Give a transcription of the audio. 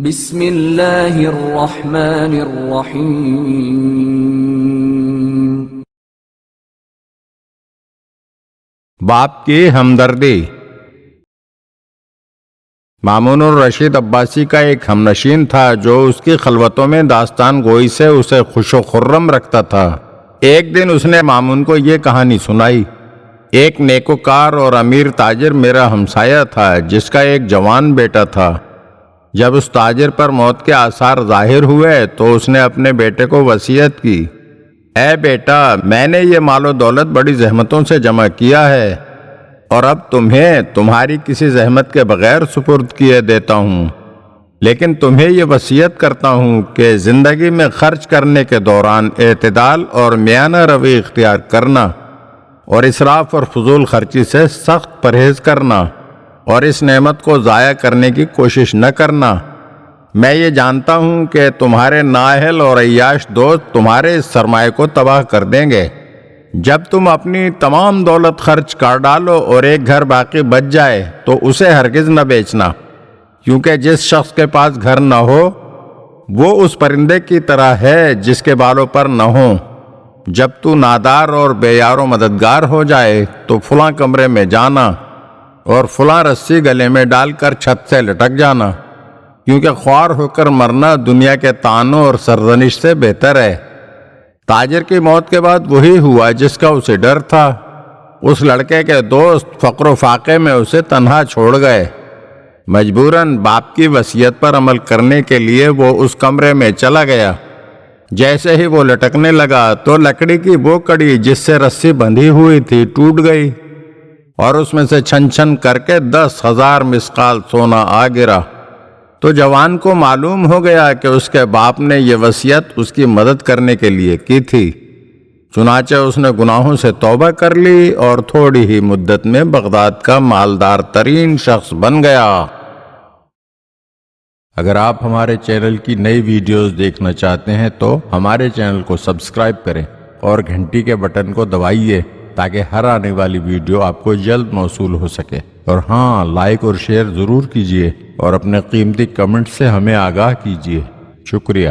بسم اللہ الرحمن الرحیم۔ باپ کی ہمدردی۔ مامون الرشید عباسی کا ایک ہمنشین تھا جو اس کی خلوتوں میں داستان گوئی سے اسے خوش و خرم رکھتا تھا۔ ایک دن اس نے مامون کو یہ کہانی سنائی۔ ایک نیکوکار اور امیر تاجر میرا ہمسایہ تھا جس کا ایک جوان بیٹا تھا۔ جب اس تاجر پر موت کے آثار ظاہر ہوئے تو اس نے اپنے بیٹے کو وصیت کی، اے بیٹا، میں نے یہ مال و دولت بڑی زحمتوں سے جمع کیا ہے اور اب تمہیں تمہاری کسی زحمت کے بغیر سپرد کیے دیتا ہوں، لیکن تمہیں یہ وصیت کرتا ہوں کہ زندگی میں خرچ کرنے کے دوران اعتدال اور میانہ روی اختیار کرنا اور اسراف اور فضول خرچی سے سخت پرہیز کرنا اور اس نعمت کو ضائع کرنے کی کوشش نہ کرنا۔ میں یہ جانتا ہوں کہ تمہارے نااہل اور عیاش دوست تمہارے اس سرمایہ کو تباہ کر دیں گے۔ جب تم اپنی تمام دولت خرچ کر ڈالو اور ایک گھر باقی بچ جائے تو اسے ہرگز نہ بیچنا، کیونکہ جس شخص کے پاس گھر نہ ہو وہ اس پرندے کی طرح ہے جس کے بالوں پر نہ ہوں۔ جب تو نادار اور بے یار و مددگار ہو جائے تو فلاں کمرے میں جانا اور فلاں رسی گلے میں ڈال کر چھت سے لٹک جانا، کیونکہ خوار ہو کر مرنا دنیا کے طعنوں اور سرزنش سے بہتر ہے۔ تاجر کی موت کے بعد وہی ہوا جس کا اسے ڈر تھا۔ اس لڑکے کے دوست فقر و فاقے میں اسے تنہا چھوڑ گئے۔ مجبوراً باپ کی وصیت پر عمل کرنے کے لیے وہ اس کمرے میں چلا گیا۔ جیسے ہی وہ لٹکنے لگا تو لکڑی کی وہ کڑی جس سے رسی بندھی ہوئی تھی ٹوٹ گئی اور اس میں سے چھن چھن کر کے 10,000 مسقال سونا آ گرا۔ تو جوان کو معلوم ہو گیا کہ اس کے باپ نے یہ وصیت اس کی مدد کرنے کے لیے کی تھی۔ چنانچہ اس نے گناہوں سے توبہ کر لی اور تھوڑی ہی مدت میں بغداد کا مالدار ترین شخص بن گیا۔ اگر آپ ہمارے چینل کی نئی ویڈیوز دیکھنا چاہتے ہیں تو ہمارے چینل کو سبسکرائب کریں اور گھنٹی کے بٹن کو دبائیے تاکہ ہر آنے والی ویڈیو آپ کو جلد موصول ہو سکے۔ اور ہاں، لائک اور شیئر ضرور کیجیے اور اپنے قیمتی کمنٹ سے ہمیں آگاہ کیجیے۔ شکریہ۔